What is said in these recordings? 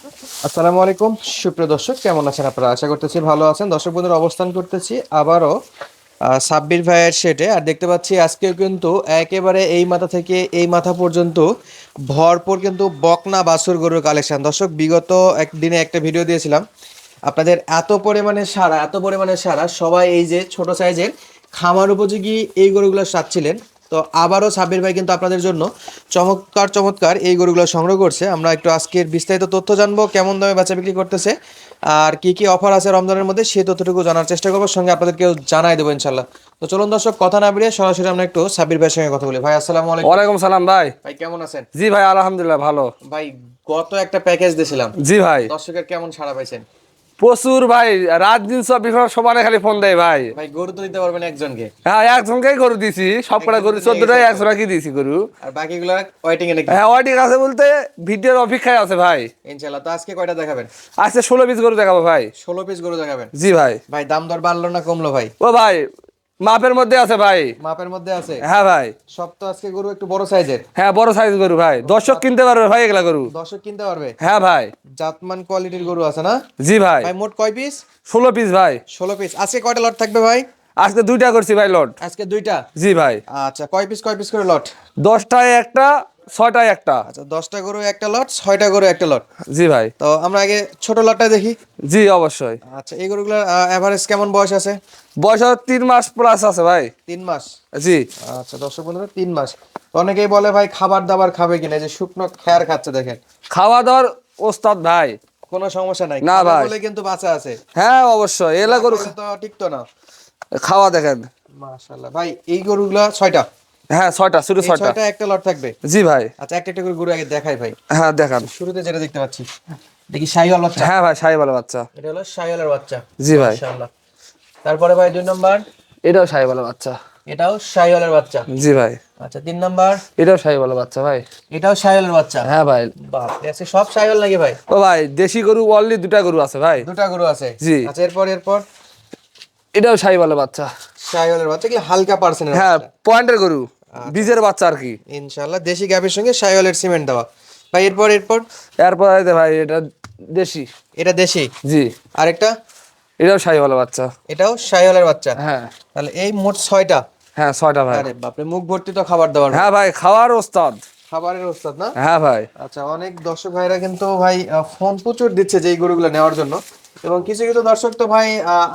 আসসালামু আলাইকুম সুপ্রিয় দর্শক, কেমন আছেন আপনারা? আশা করতেছি ভালো আছেন। দর্শক বন্ধুরা, অবস্থান করতেছি আবারও সাব্বির ভাইয়ের শেডে। আর দেখতে পাচ্ছি আজকেও কিন্তু একেবারে এই মাথা থেকে এই মাথা পর্যন্ত ভরপুর কিন্তু বকনা বাছুর গরুর কালেকশন। দর্শক, বিগত একদিনে একটা ভিডিও দিয়েছিলাম আপনাদের, এত পরিমাণে সারা সবাই এই যে ছোট সাইজের খামার উপযোগী এই গরুগুলো চাচ্ছিলেন। তো আবারও সাব্বির ভাই কিন্তু আপনাদের জন্য চমৎকার চমৎকার এই গরুগুলো সংগ্রহ করছে। আমরা একটু আজকের বিস্তারিত তথ্য জানবো, কেমন দামে বেচা বিক্রি করতেছে আর কি কি অফার আছে রমজানের মধ্যে, সেই তথ্যটুকু জানার চেষ্টা করবো, সঙ্গে আপনাদেরকেও জানাই দেবো ইনশাল্লাহ। তো চলুন দর্শক, কথা না বেরিয়ে সরাসরি আমরা একটু সাব্বির ভাইয়ের সঙ্গে কথা বলি। ভাই আসসালামু আলাইকুম। ওয়ালাইকুম সালাম ভাই। ভাই কেমন আছেন? জি ভাই, আলহামদুলিল্লাহ ভালো। ভাই, গত একটা প্যাকেজ দিয়েছিলাম, জি ভাই, দর্শকের কেমন সাড়া পাইছেন? প্রচুর ভাই, রাত দিন সব বিভিন্ন সমানে খালি ফোন দেয় ভাই। ভাই, গরু তো দিতে পারবেন একজনকে? হ্যাঁ, একজনকেই গরু দিছি, সব কটা গরু একজনকে নিয়ে 14টাই গেছে 100 দিয়েছি গরু। আর বাকিগুলো ওয়েটিং এ নাকি? হ্যাঁ, ওয়াইটিং আছে বলতে ভিডিওর অপেক্ষায় আছে ভাই। ইনশাআল্লাহ। তো আজকে কয়টা দেখাবেন? আজকে 16 পিস গরু দেখাবো ভাই। 16 পিস গরু দেখাবেন? জি ভাই। ভাই, দাম দর বাড়লো না কমলো ভাই? ও ভাই, মাপের মধ্যে আছে ভাই। মাপের মধ্যে আছে? হ্যাঁ ভাই। সব তো আজকে গরু একটু বড় সাইজের। হ্যাঁ, বড় সাইজ গরু ভাই, দর্শক কিনতে পারবে ভাই এগুলা গরু। দর্শক কিনতে পারবে? হ্যাঁ ভাই। জাতমান কোয়ালিটির গরু আছে না? জি ভাই। ভাই, মোট কয় পিস? 16 পিস ভাই। 16 পিস। আজকে কয়টা লট থাকবে ভাই? আজকে 2টা করছি ভাই লট। আজকে 2টা? জি ভাই। আচ্ছা, কয় পিস করে লট? 10টায় একটা, 6টায় একটা। আচ্ছা, 10টা গরু একটা লট, 6টা গরু একটা লট। জি ভাই। তো আমরা আগে ছোট লটটা দেখি। জি অবশ্যই। আচ্ছা, এই গরুগুলোর এভারেজ কেমন বয়স আছে? বয়স 3 মাস প্লাস আছে ভাই। 3 মাস? জি। আচ্ছা দর্শক বন্ধুরা, 3 মাস। তো অনেকেই বলে ভাই খাবার দাবার খাবে কিনা, এই যে শুকনো খ্যার খাচ্ছে দেখেন। খাওয়া দাওয়ার ওস্তাদ ভাই। কোনো সমস্যা নাই, না খাবে ভাই। বলে কিন্তু বাঁচা আছে। হ্যাঁ অবশ্যই, এলা গরু খাইলে তো টিকতো না। খাওয়া দেখেন। মাশাআল্লাহ। ভাই, এই গরুগুলা 6টা? হ্যাঁ 6টা, শুধু এই 6টা। 6টা একটা লট থাকবে? জি ভাই। আচ্ছা, একটা একটা করে গরু আগে দেখাই ভাই। হ্যাঁ দেখান। শুরুতে যেটা দেখতে পাচ্ছি, দেখি শাহিওয়াল বাচ্চা। হ্যাঁ ভাই, সাহিওয়ালের বাচ্চা। এটা হলো শাহিওয়ালের বাচ্চা। জি ভাই। মাশাআল্লাহ। তারপরে ভাই 2 নাম্বার? এটাও সাহিওয়ালের বাচ্চা। এটাও শাহিওয়ালের বাচ্চা। জি ভাই। আচ্ছা, 3 নাম্বার? এটাও সাহিওয়ালের বাচ্চা ভাই। এটাও শাহিওয়ালের বাচ্চা? হ্যাঁ ভাই। বাপ রে, আজকে সব শাহিওয়াল নাকি ভাই? ও ভাই, দেশি গরু অনলি 2টা গরু আছে ভাই। 2টা গরু আছে? জি। আচ্ছা, এরপর এটাও সাহিওয়ালের বাচ্চা। শাহিওয়ালের বাচ্চা কি হালকা পার্সেন্টের হ্যাঁ, বাচ্চা? পয়েন্টের গরু, বীজের বাচ্চা আর কি। ইনশাআল্লাহ দেশি গাভীর সঙ্গে শাহিওয়ালের সিমেন্ট দেওয়া। ভাই, এরপর? এরপর আছে ভাই, এটা দেশি। এটা দেশি? জি। আরেকটা? এটাও সাহিওয়ালের বাচ্চা। এটাও শাহিওয়ালের বাচ্চা? হ্যাঁ। তাহলে এই মোট 6টা? হ্যাঁ 6টা ভাই। আরে বাপরে, মুখ ভর্তি তো খাবার দাবার ভাই। হ্যাঁ ভাই, খাওয়ার ওস্তাদ। খাবারের ওস্তাদ না? হ্যাঁ ভাই। আচ্ছা, অনেক দর্শক ভাইরা কিন্তু ভাই ফোন প্রচুর দিচ্ছে যে এই গরুগুলো নেওয়ার জন্য। এবং কিছু কিছু দর্শক তো ভাই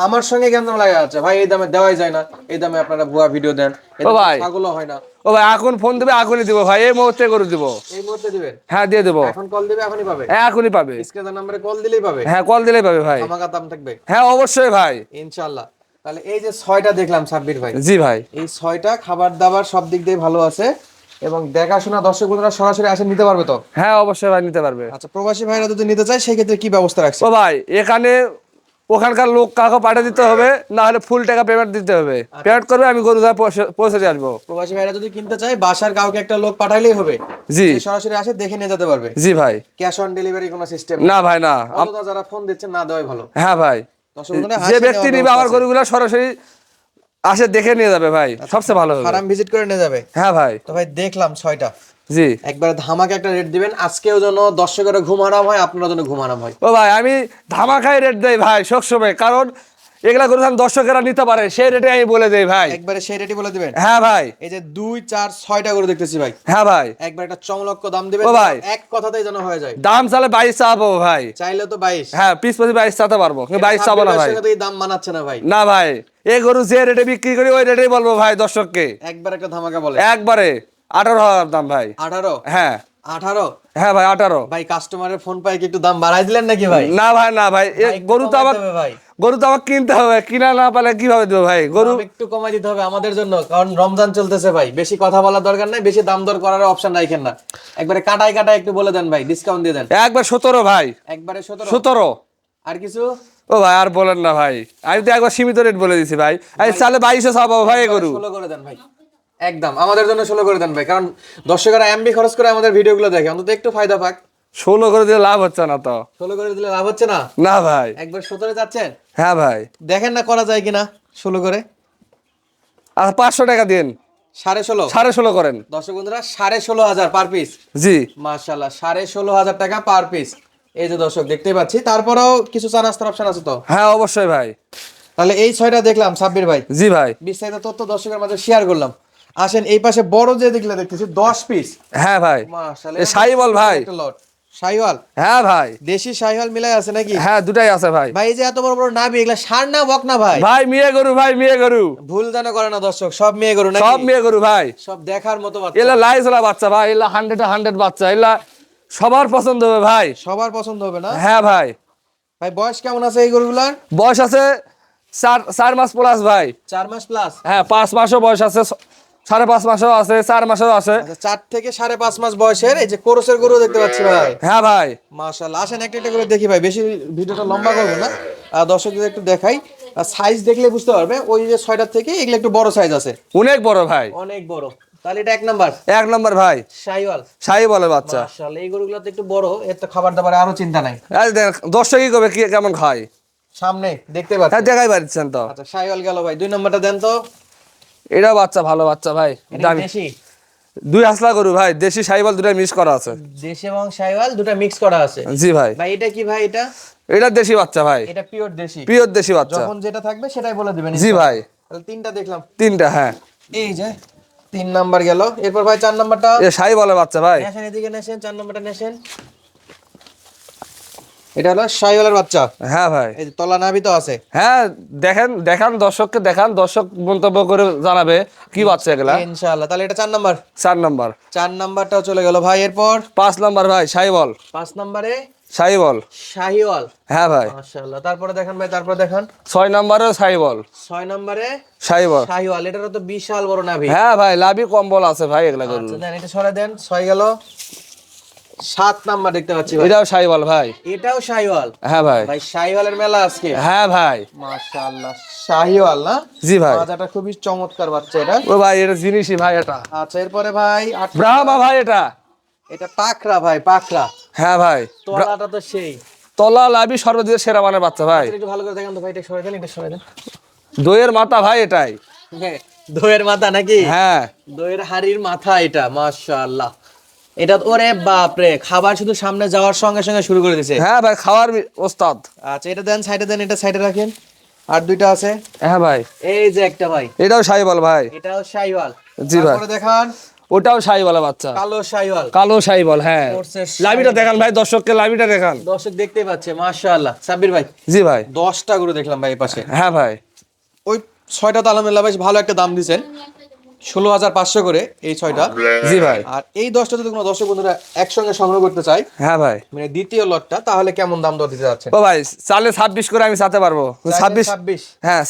আমার সঙ্গে কেন লাগা আছে, ভাই এই দামে দেওয়াই যায় না, এই দামে আপনারা ভুয়া ভিডিও দেন, এই ও দামে ভাই। ছাগলও হয় না। ও ভাই, এখন ফোন দেবে এখনই দিব ভাই, এই মুহূর্তে করে দিব। এই মুহূর্তে দিবেন? হ্যাঁ দিয়ে দেবো। এখন কল দিবে এখনই পাবে? এখনই পাবে। স্ক্রিনের নাম্বারে কল দিলেই পাবে? হ্যাঁ, কল দিলেই পাবে ভাই। আমাকে দাম থাকবে? হ্যাঁ অবশ্যই ভাই। ইনশাআল্লাহ। তাহলে এই যে 6টা দেখলাম সাব্বির ভাই, জি ভাই। এই 6টা খাবার দাবার সব দিক দিয়ে ভালো আছে এবং দেখাশোনা দর্শক বন্ধুরা সরাসরি আসে নিতে পারবে তো? হ্যাঁ অবশ্যই ভাই, নিতে পারবে। আচ্ছা, প্রবাসী ভাইরা যদি নিতে চায় সেই ক্ষেত্রে কি ব্যবস্থা রাখছে? ও ভাই, এখানে ওখানকার লোক কাউকে পাঠিয়ে দিতে হবে, না হলে ফুল টাকা পেমেন্ট দিতে হবে। পেমেন্ট করবে, আমি গরু পৌঁছে দিয়ে আসবো। প্রবাসী ভাইরা যদি কিনতে চায় বাসার কাউকে একটা লোক পাঠাইলেই হবে? জি। সে সরাসরি আসে দেখে নিয়ে যেতে পারবে? জি ভাই। ক্যাশ অন ডেলিভারি কোনো সিস্টেম না ভাই না। অতটা যারা ফোন দিচ্ছেন না দেওয়াই ভালো। হ্যাঁ ভাই, দর্শক বন্ধুরা, যে আসে ব্যক্তি নেওয়ার নিবে আমার ব্যবস্থা আছে। গরুগুলো সরাসরি আসে দেখে নিয়ে যাবে ভাই, সবচেয়ে ভালো হবে। ফার্ম ভিজিট করে নিয়ে যাবে? হ্যাঁ ভাই। তো ভাই, দেখলাম 6টা, জি। একবারে ধামাকা একটা রেট দিবেন আজকেও যেন দর্শকেরা ঘুম হারাম হয়, আপনারা যেন ঘুম হারাম হয়। ও ভাই, আমি ধামাকায় রেট দেই ভাই সবসময়, কারণ এগুলা গরু দর্শকেরা নিতে পারে সেই রেটে আমি বলে দেই ভাই। একবারে সেই রেটই বলে দিবেন? হ্যাঁ ভাই। এই যে 2 4 6টা করে দেখতেছি ভাই, হ্যাঁ ভাই। একবার একটা চমলক্ষ দাম দিবেন, ও ভাই। এক কথাতেই যেন হয়ে যায়। দাম চালে 22 চাবো ভাই। চাইলে তো 22? হ্যাঁ, পিস প্রতি 22 চাতে পারবো, 22 চাবো না ভাই। তো এই দাম মানাচ্ছে না ভাই। না ভাই, এই গরু যে রেটে বিক্রি করি ওই রেটেই বলবো ভাই দর্শককে। একবার একটা ধামাকা বলে। একবারে 18,000 দাম ভাই। 18? হ্যাঁ। 18? হ্যাঁ ভাই 18। ভাই, কাস্টমারের ফোন পাই কি একটু দাম বাড়াই দিলেন নাকি ভাই? না ভাই, না ভাই, ভাই, একটু গরু তো কমাইতে আমার, হবে ভাই। গরু তো আমার কিনতে হবে, কিনা না পালে কিভাবে দেবো ভাই গরু। দাম একটু কমাই দিতে হবে আমাদের জন্য, কারণ রমজান চলতেছে ভাই, বেশি কথা বলার দরকার নাই, বেশি দাম দর করার অপশন রাখেন না, একবারে কাটাই কাটাই একটু বলে দেন ভাই, ডিসকাউন্ট দিয়ে দেন। একবার 17 ভাই। একবারে 17? 17। আর কিছু? ও ভাই আর বলেন না ভাই, আমি তো একবার সীমিত রেট বলে দিছি ভাই, আমি চালে 22 চাবো ভাই এই গরু। 16 করে দেন ভাই, একদম আমাদের জন্য 16 করে দেন ভাই, কারণ দর্শকেরা এমবি খরচ করে আমাদের ভিডিওগুলো দেখে, অন্তত একটু ফায়দা পাক। 16 করে দিয়ে লাভ হচ্ছে না তো। 16 করে দিলে লাভ হচ্ছে না? না ভাই। একবার 17 যাচ্ছেন? হ্যাঁ ভাই। দেখেন না করা যায় কিনা 16 করে। আর 500 টাকা দিন, 16.5? 16.5 করেন। দর্শক বন্ধুরা, 16,500 পার পিস? জি। মাশাআল্লাহ, 16,500 টাকা পার পিস। এই যে দর্শক দেখতেই পাচ্ছি, তারপরেও কিছু চা নাস্তার অপশন আছে তো? হ্যাঁ অবশ্যই ভাই। তাহলে এই 6টা দেখলাম সাব্বির ভাই, জি ভাই। বিস্তারিত তথ্য দর্শকের মাঝে শেয়ার করলাম। আসেন এই পাশে বড় যে দেখলে দেখতেছি 10 পিস। হ্যাঁ ভাই, মাশাআল্লাহ, এ শাহিওয়াল ভাই। একটা লট শাহিওয়াল, হ্যাঁ ভাই। দেশি শাহিওয়াল মিলাই আছে নাকি? হ্যাঁ দুটাই আছে ভাই। ভাই এই যে এত বড় বড় নাভি, এগুলা ষাঁড় না বক না ভাই? ভাই মেয়ে গরু ভাই, মেয়ে গরু। ভুল জানা করে না দর্শক, সব মেয়ে গরু নাকি? সব মেয়ে গরু ভাই। সব দেখার মতো বাচ্চা, এলা লাইজলা বাচ্চা ভাই, এলা 100 বাচ্চা, এলা সবার পছন্দ হবে ভাই। সবার পছন্দ হবে না? হ্যাঁ ভাই। ভাই বয়স কেমন আছে এই গরুগুলার? বয়স আছে 4 মাস প্লাস ভাই। 4 মাস প্লাস? হ্যাঁ 5 মাসও বয়স আছে, 5.5 মাসও আছে, 4 মাসও আছে। আচ্ছা, 4 থেকে 5.5 মাস বয়সের এই যে কোরসের গরু দেখতে পাচ্ছি ভাই। হ্যাঁ ভাই। মাশাআল্লাহ, আসেন একটা একটা করে দেখি ভাই, বেশি ভিডিওটা লম্বা করবো না, দর্শকদের একটু দেখাই। সাইজ দেখলে বুঝতে পারবে, ওই যে 6টা থেকে এগুলো একটু বড় সাইজ আছে, অনেক বড় ভাই, অনেক বড়। তাহলে এটা 1 নাম্বার 1 নম্বর ভাই। শাহিওয়াল। শাহিওয়ালের বাচ্চা। মাশাআল্লাহ, এই গরুগুলো তো একটু বড়, এর তো খাবার দাবারে আরো চিন্তা নাই। এই দেখ দর্শকই কবে কি কেমন খায়, সামনে দেখতে হ্যাঁ পাচ্ছেন। দেখাই পাচ্ছেন তো। আচ্ছা শাহিওয়াল গেল ভাই, 2 নাম্বারটা দেন তো। এটা বাচ্চা ভালো বাচ্চা ভাই, এটা দামি। দেশি? 2 হাসলা গরু ভাই, দেশি শাহিওয়াল দুটাই মিক্স করা আছে। দেশি এবং শাহিওয়াল দুটো মিক্স করা আছে। জি ভাই। ভাই এটা কি ভাই? এটা দেশি বাচ্চা ভাই, এটা পিওর দেশি? পিওর দেশি বাচ্চা। যখন যেটা থাকবে সেটাই বলে দিবেন। জি ভাই। তাহলে 3টা দেখলাম। 3টা হ্যাঁ। এই যে 3 নাম্বার গেল, এরপর ভাই 4 নাম্বারটা এ শাহিওয়ালের বাচ্চা ভাই। নেছেন, এদিকে নেছেন, 4 নাম্বারটা নেছেন। এটা হলো শাহিওয়ালের বাচ্চা। হ্যাঁ ভাই। এই যে তলা নাভি তো আছে। হ্যাঁ দেখেন, দেখান দর্শককে দেখান, দর্শক মন্তব্য করে জানাবে কি বাচ্চা এগুলা। ইনশাআল্লাহ, তাহলে এটা 4 নাম্বার। 4 নম্বর। 4 নাম্বারটাও চলে গেল ভাই, এরপর 5 নম্বর ভাই শাহিওয়াল। 5 নাম্বারে শাহিওয়াল। শাহিওয়াল। হ্যাঁ ভাই। মাশাআল্লাহ, তারপরে দেখান ভাই, তারপর দেখান। 6 নম্বরে শাহিওয়াল। 6 নাম্বারে শাহিওয়াল। শাহিওয়াল, এটারও তো বিশাল বড় নাভি। হ্যাঁ ভাই, লাভি কম্বল আছে ভাই এগুলা গরু। আচ্ছা দেন, এটা সরে দেন, 6 গেল। 7 নাম্বার দেখতে পাচ্ছি ভাই, এটাও শাহিওয়াল ভাই। এটাও শাহিওয়াল। হ্যাঁ ভাই। ভাই শাহিওয়ালের মেলা আজকে। হ্যাঁ ভাই। মাশাআল্লাহ, শাহিওয়াল না? জি ভাই। মাজাটা খুবই চমৎকার বাচ্চা এটা। ও ভাই এটা জিনিসই ভাই এটা। আচ্ছা এরপরে ভাই ব্রাহ্মা ভাই এটা। এটা পাকড়া ভাই, পাকড়া। হ্যাঁ ভাই। তলাটা তো সেই। তলা লাভি সর্বদিকে সেরা মানের বাচ্চা ভাই। একটু ভালো করে দেখেন তো ভাই, এটা সরে দেন, এটা সরে দেন। দইয়ের মাথা ভাই এটাই। হ্যাঁ, দইয়ের মাথা নাকি? হ্যাঁ। দইয়ের হাড়ির মাথা এটা, মাশাআল্লাহ। এটা তো ওরে বাপ রে, খাবার শুধু সামনে যাওয়ার সঙ্গে সঙ্গে শুরু করে দিছে। হ্যাঁ ভাই খাওয়ার ওস্তাদ। আচ্ছা এটা দেন, সাইডে দেন, এটা সাইডে রাখেন। আর 2টা আছে। হ্যাঁ ভাই। এই যে একটা ভাই, এটাও শাহিওয়াল ভাই। এটাও শাহিওয়াল। জি ভাই। তারপরে দেখান ওটাও শাহিওয়ালের বাচ্চা। কালো শাহিওয়াল। কালো শাহিওয়াল হ্যাঁ। করছে লাভিটা দেখান ভাই, দর্শককে লাভিটা দেখান। দর্শক দেখতে পাচ্ছে, মাশাআল্লাহ। সাব্বির ভাই, জি ভাই। 10টা গরু দেখলাম ভাই এই পাশে। হ্যাঁ ভাই। ওই 6টা তো আলহামদুলিল্লাহ বেশ ভালো একটা দাম দিছেন, 16,500 করে এই 6টা। জি ভাই। আর এই 10টা যদি কোনো দর্শক বন্ধুরা একসঙ্গে সংগ্রহ করতে চায়, হ্যাঁ ভাই। মানে দ্বিতীয় লটটা, তাহলে কেমন দাম দর দিতে যাচ্ছেন? ও ভাই চালে 26 করে আমি চাতে পারবো। 26। হ্যাঁ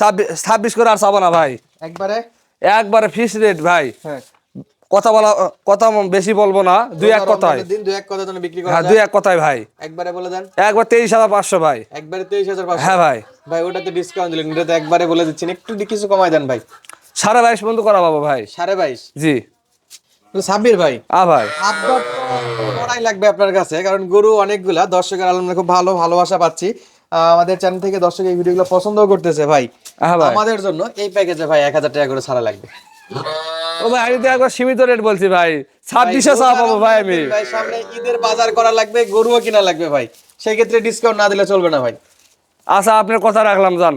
26 করে আর চাবো না ভাই, একবারে? একবারে ফিক্স রেট ভাই। হ্যাঁ, কথা বেশি বলবো না, 2-1 কথায়। দিন 2-1 কথার জন্য বিক্রি করা হ্যাঁ যায়। 2-1 কথায় ভাই। একবারে বলে দেন। একবার 23,500 ভাই। একবারে 23,500। হ্যাঁ ভাই। ভাই ওটাতে ডিসকাউন্ট দিলেন, এটাতে একবারে বলে দিচ্ছেন, একটু কিছু কমাই দেন ভাই। 22.5 পর্যন্ত করা পাবো ভাই। 22.5? জি। সাব্বির ভাই, ভাই আপডেট করাই লাগবে আপনার কাছে, কারণ গরু অনেকগুলা, দর্শকের আলহামদুলিল্লাহ খুব ভালো ভালোবাসা পাচ্ছি। আমাদের চ্যানেল থেকে দর্শক এই ভিডিওগুলো পছন্দও করতেছে ভাই। ভাই। আমাদের জন্য এই প্যাকেজে ভাই 1,000 টাকা করে ছাড়া লাগবে। ও ভাই আমি তো একবার সীমিত রেট বলছি ভাই, 2600 চা পাবো ভাই আমি। ভাই সামনে ঈদের বাজার করা লাগবে, গরুও কিনা লাগবে ভাই, সেই ক্ষেত্রে ডিসকাউন্ট না দিলে চলবে না ভাই। আচ্ছা আপনার কথা রাখলাম, যান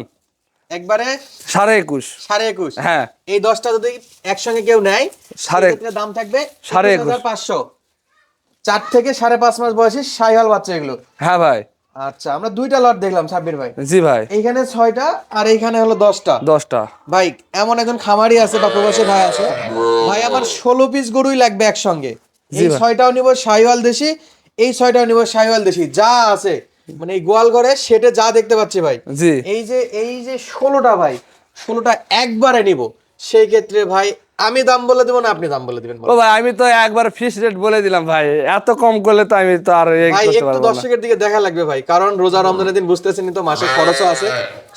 একবারে 21.5। 21.5? হ্যাঁ। এই 10টা যদি একসঙ্গে কেউ নেয়, সাড়ে- সেক্ষেত্রে দাম থাকবে 21,500। 4 থেকে 5.5 মাস বয়সী শাহিওয়াল বাচ্চা এগুলো। হ্যাঁ ভাই। আচ্ছা আমরা 2টা লট দেখলাম সাব্বির ভাই। জি ভাই। এইখানে 6টা আর এইখানে হলো 10টা। 10টা। ভাই এমন একজন খামারি আছে বা প্রবাসী ভাই আছে, ভাই আমার 16 পিস গরুই লাগবে একসঙ্গে। এই 6টাও নিব শাহিওয়াল দেশি, এই 6টাও নিব শাহিওয়াল দেশি, যা আছে মানে এই গোয়াল ঘরে সেটে যা দেখতে পাচ্ছি ভাই। জি। এই যে 16টা ভাই, 16টা একবারে নিব, সেই ক্ষেত্রে ভাই আমি দাম বলে দেবো না আপনি দাম বলে দিবেন? ও ভাই আমি তো একবার ফিক্স রেট বলে দিলাম ভাই, এত কম করলে তো আমি তো আর ভাই করতে একটু পারবো না। দর্শকের দিকে দেখা লাগবে ভাই, কারণ রোজা রমজানের দিন বুঝতেছেন তো, মাসে খরচও আছে,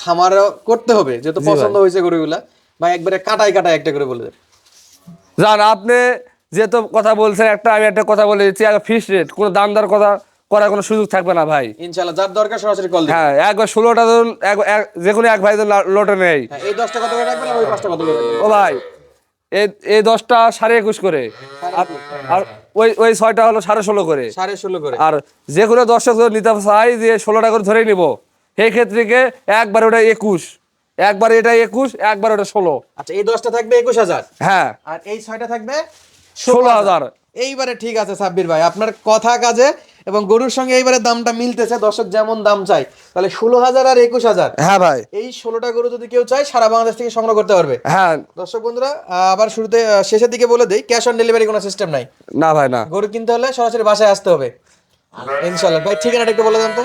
খামারও করতে হবে, যেহেতু পছন্দ হয়েছে গরুগুলা। ভাই একবারে কাটাই একটা করে বলে দেন। জান আপনি যেহেতু কথা বলছেন, আমি একটা কথা বলে দিচ্ছি, ফিক্স রেট, কোনো দাম দর কথা করার কোনো সুযোগ থাকবে না ভাই। ইনশাআল্লাহ যার দরকার সরাসরি কল দিন। হ্যাঁ একবার 16টা ধরুন, যে কোনো এক ভাই লোটে নেই। হ্যাঁ, এই 10টা কত করে রাখবেন আর ওই 5টা কত করে রাখবেন? ও ভাই এই 10টা 21.5 করে, আর ওই 6টা হলো 16.5 করে। 16.5 করে। আর যে কোনো দর্শক যদি নিতে চাই যে 16টা করে ধরে নিব, সেই ক্ষেত্রে একবার ওটা 21, একবার এটা 21, একবার ওটা 16। আচ্ছা, এই 10টা থাকবে 21,000, হ্যাঁ, আর এই 6টা থাকবে 16,000। এইবারে ঠিক আছে সাব্বির ভাই, আপনার কথা কাজে এবং গরুর সঙ্গে এইবারে দামটা মিলতেছে, দর্শক যেমন দাম চাই, তাহলে 16,000 আর 21,000, হ্যাঁ ভাই, এই 16টা গরু যদি কেউ চায় সারা বাংলাদেশ থেকে সংগ্রহ করতে পারবে। হ্যাঁ। দর্শক বন্ধুরা, আবার শুরুতে শেষের দিকে বলে দেই, ক্যাশ অন ডেলিভারি কোনো সিস্টেম নাই। না ভাই, না। গরু কিনতে হলে সরাসরি বাসায় আসতে হবে ইনশাল্লাহ। ভাই ঠিকানাটা একটু বলে দেন তো।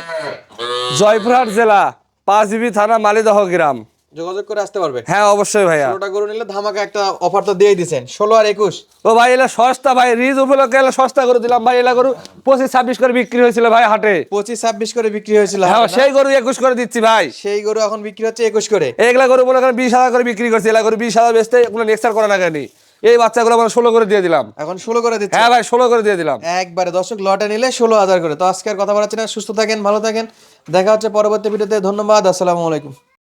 জয়পুরহাট জেলা, 5GB থানা, মালিদহ গ্রাম। যোগাযোগ করে আসতে পারবে। হ্যাঁ অবশ্যই ভাইয়া। 16টা গরু নিলে ধামাকা একটা অফার তো দিয়েই দিচ্ছেন, 16 আর 21। ও ভাই, এলা সস্তা ভাই, রিজ উপলক্ষে এলা সস্তা করে দিলাম ভাই। এলা গরু 25-26 করে বিক্রি হয়েছিল ভাই হাটে। 25-26 করে বিক্রি হয়েছিল হ্যাঁ, হাটে না? সেই গরু 21 করে দিচ্ছি ভাই। সেই গরু এখন বিক্রি হচ্ছে 21 করে। এগুলা গরু মনে করেন 20,000 করে বিক্রি করছে। এলা গরু 20,000 বেচতে এগুলো নেক্সার করে না কেন, এই বাচ্চাগুলো আমরা 16 করে দিয়ে দিলাম। এখন 16 করে দিচ্ছে। হ্যাঁ ভাই, 16 করে দিয়ে দিলাম একবারে দর্শক লটে নিলে 16,000 করে। তো আজকে আর কথা বলাচ্ছি না, সুস্থ থাকেন, ভালো থাকেন, দেখা হচ্ছে পরবর্তী ভিডিওতে। ধন্যবাদ, আসসালামু আলাইকুম।